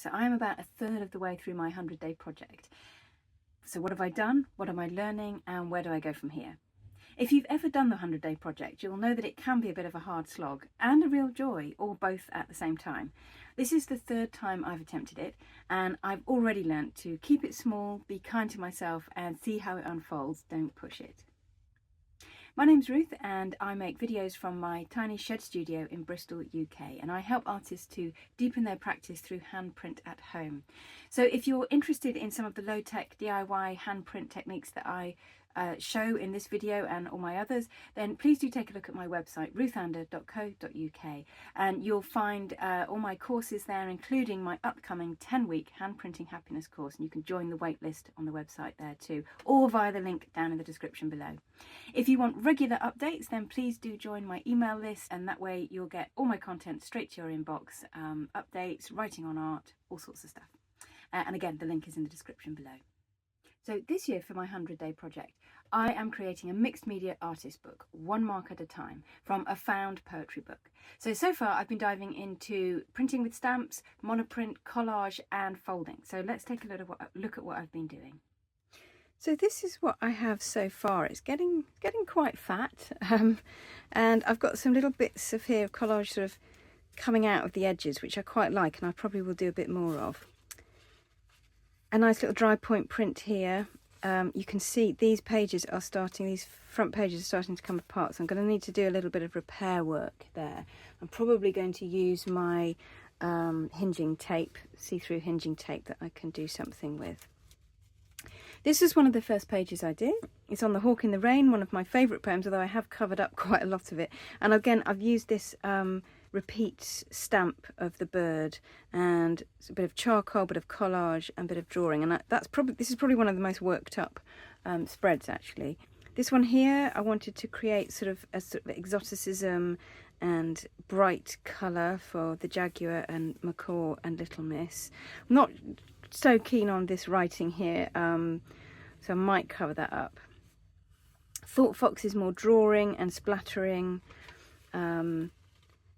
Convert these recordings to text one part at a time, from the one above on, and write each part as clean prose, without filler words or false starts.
So I am about a third of the way through my 100-day project. So what have I done? What am I learning? And where do I go from here? If you've ever done the 100-day project, you'll know that it can be a bit of a hard slog and a real joy, or both at the same time. This is the third time I've attempted it, and I've already learnt to keep it small, be kind to myself, and see how it unfolds. Don't push it. My name's Ruth, and I make videos from my tiny shed studio in Bristol, UK, and I help artists to deepen their practice through hand print at home. So if you're interested in some of the low-tech DIY hand print techniques that I show in this video and all my others, then please do take a look at my website, ruthander.co.uk, and you'll find all my courses there, including my upcoming 10-week hand printing happiness course, and you can join the wait list on the website there too, or via the link down in the description below. If you want regular updates, then please do join my email list, and that way you'll get all my content straight to your inbox, updates, writing on art, all sorts of stuff. And again, the link is in the description below. So this year for my 100-day project, I am creating a mixed media artist book, one mark at a time, from a found poetry book. So far I've been diving into printing with stamps, monoprint, collage and folding. So let's take a look at what I've been doing. So this is what I have so far. It's getting quite fat, and I've got some little bits of here of collage sort of coming out of the edges, which I quite like, and I probably will do a bit more of. A nice little dry point print here. You can see these pages are starting, these front pages are starting to come apart, so I'm going to need to do a little bit of repair work there. I'm probably going to use my hinging tape, see-through hinging tape that I can do something with. This is one of the first pages I did. It's on The Hawk in the Rain, one of my favourite poems, although I have covered up quite a lot of it. And again, I've used this repeat stamp of the bird, and it's a bit of charcoal, bit of collage and a bit of drawing, and this is probably one of the most worked up spreads actually. This one here, I wanted to create sort of exoticism and bright colour for the jaguar and macaw and Little Miss. I'm not so keen on this writing here, so I might cover that up. Thought Fox is more drawing and splattering.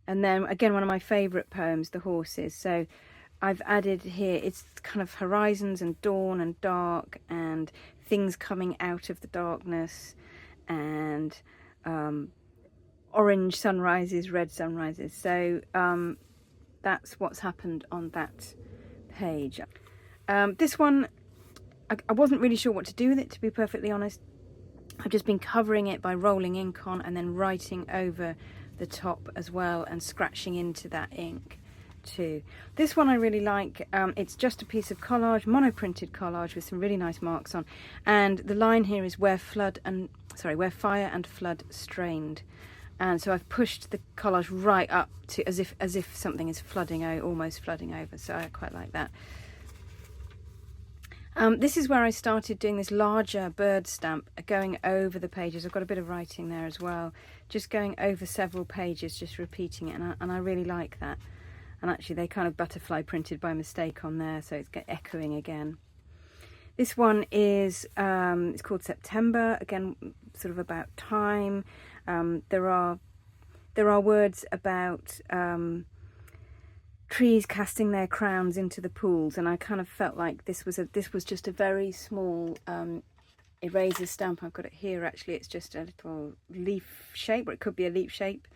And then again, one of my favourite poems, The Horses. So I've added here, it's kind of horizons and dawn and dark and things coming out of the darkness, and orange sunrises, red sunrises. So that's what's happened on that page. This one, I wasn't really sure what to do with it, to be perfectly honest. I've just been covering it by rolling ink on and then writing over the top as well and scratching into that ink too. This one I really like. It's just a piece of collage, monoprinted collage with some really nice marks on, and the line here is where fire and flood strained, and so I've pushed the collage right up to as if something is flooding out, almost flooding over, so I quite like that. This is where I started doing this larger bird stamp, going over the pages. I've got a bit of writing there as well, just going over several pages, just repeating it, and I really like that. And actually they kind of butterfly printed by mistake on there, so it's echoing again. This one is it's called September, again sort of about time. There are words about trees casting their crowns into the pools, and I kind of felt like this was just a very small eraser stamp. I've got it here actually. It's just a little leaf shape, or it could be a leaf shape,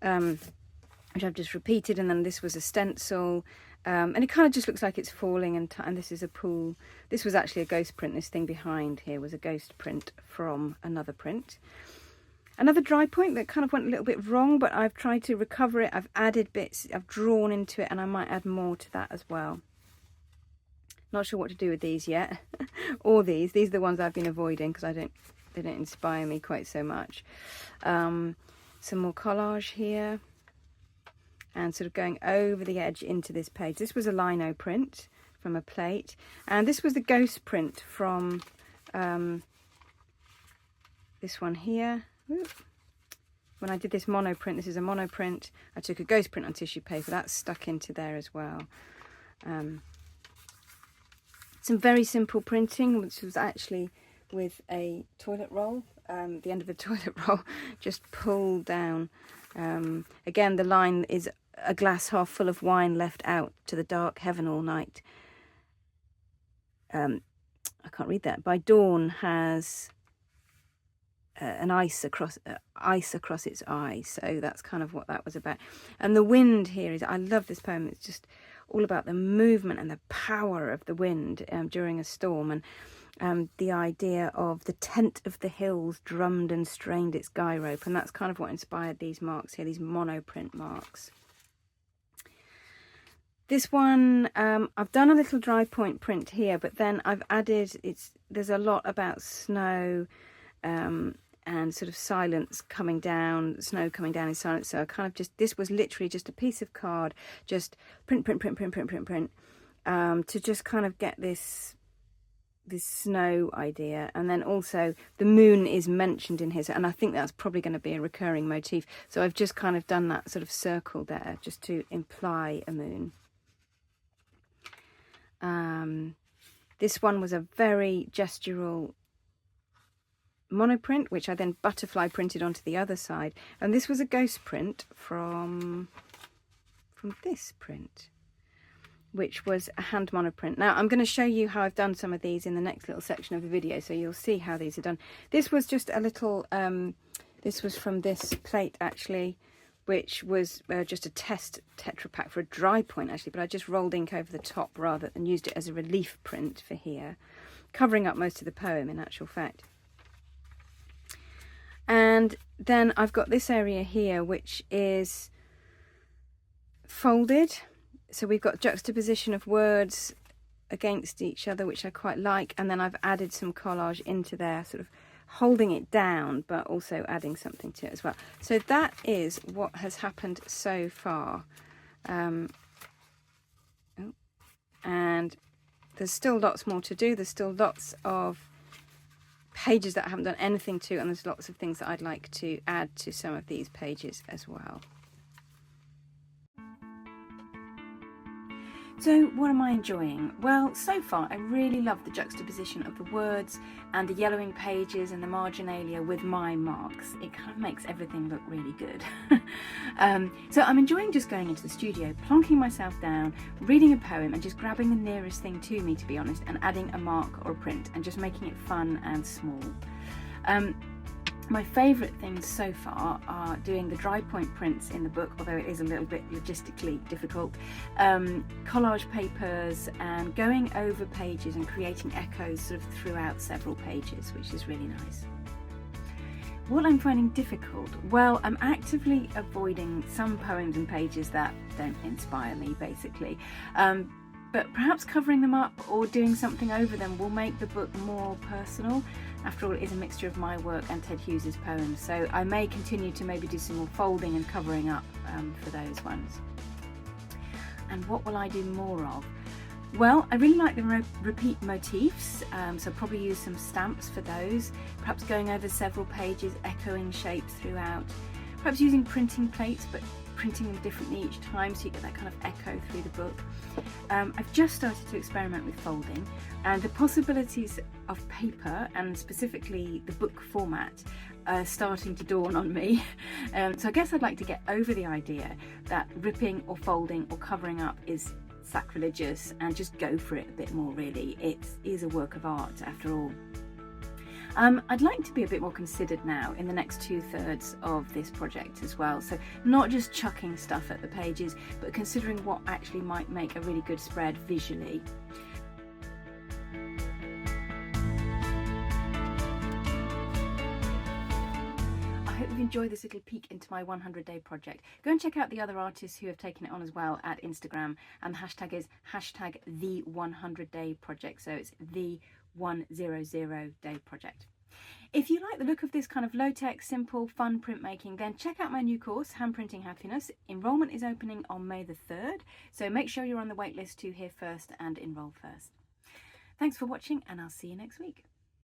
which I've just repeated, and then this was a stencil, and it kind of just looks like it's falling, and this is a pool. This was actually a ghost print. This thing behind here was a ghost print from another print. Another dry point that kind of went a little bit wrong, but I've tried to recover it. I've added bits, I've drawn into it, and I might add more to that as well. Not sure what to do with these yet. Or these are the ones I've been avoiding because they don't inspire me quite so much. Some more collage here, and sort of going over the edge into this page. This was a lino print from a plate, and this was the ghost print from this one here. When I did this monoprint, this is a monoprint, I took a ghost print on tissue paper, that's stuck into there as well. Some very simple printing, which was actually with a toilet roll, the end of the toilet roll just pulled down. Again, the line is a glass half full of wine left out to the dark heaven all night. I can't read that. By dawn has an ice across its eye. So that's kind of what that was about. And the wind here is, I love this poem. It's just all about the movement and the power of the wind during a storm, and the idea of the tent of the hills drummed and strained its guy rope, and that's kind of what inspired these marks here, these monoprint marks. This one, I've done a little dry point print here, but then I've added, there's a lot about snow and sort of silence coming down, snow coming down in silence. So I kind of this was literally just a piece of card, just print, to just kind of get this snow idea. And then also the moon is mentioned in here, and I think that's probably going to be a recurring motif. So I've just kind of done that sort of circle there just to imply a moon. This one was a very gestural monoprint, which I then butterfly printed onto the other side, and this was a ghost print from this print, which was a hand monoprint. Now I'm going to show you how I've done some of these in the next little section of the video, so you'll see how these are done. This was just a little this was from this plate actually, which was just a test Tetra Pak for a dry point actually, but I just rolled ink over the top rather than used it as a relief print for here, covering up most of the poem in actual fact. And then I've got this area here which is folded, so we've got juxtaposition of words against each other, which I quite like, and then I've added some collage into there, sort of holding it down but also adding something to it as well. So that is what has happened so far, and there's still lots more to do. There's still lots of pages that I haven't done anything to, and there's lots of things that I'd like to add to some of these pages as well. So what am I enjoying? Well, so far I really love the juxtaposition of the words and the yellowing pages and the marginalia with my marks. It kind of makes everything look really good. So I'm enjoying just going into the studio, plonking myself down, reading a poem and just grabbing the nearest thing to me, to be honest, and adding a mark or a print and just making it fun and small. My favourite things so far are doing the dry point prints in the book, although it is a little bit logistically difficult, collage papers, and going over pages and creating echoes sort of throughout several pages, which is really nice. What I'm finding difficult? Well, I'm actively avoiding some poems and pages that don't inspire me, basically. But perhaps covering them up or doing something over them will make the book more personal. After all, it is a mixture of my work and Ted Hughes's poems, so I may continue to maybe do some more folding and covering up for those ones. And what will I do more of? Well, I really like the repeat motifs, so I'll probably use some stamps for those, perhaps going over several pages, echoing shapes throughout, perhaps using printing plates, but printing them differently each time so you get that kind of echo through the book. I've just started to experiment with folding, and the possibilities of paper and specifically the book format are starting to dawn on me. So I guess I'd like to get over the idea that ripping or folding or covering up is sacrilegious and just go for it a bit more, really. It is a work of art after all. I'd like to be a bit more considered now in the next 2/3 of this project as well, so not just chucking stuff at the pages, but considering what actually might make a really good spread visually. I hope you've enjoyed this little peek into my 100-day project. Go and check out the other artists who have taken it on as well at Instagram, and the hashtag is #the100day project, so it's the 100-day project. If you like the look of this kind of low-tech, simple, fun printmaking, then check out my new course, Handprinting Happiness. Enrolment is opening on May the 3rd, so make sure you're on the waitlist to hear first and enroll first. Thanks for watching, and I'll see you next week.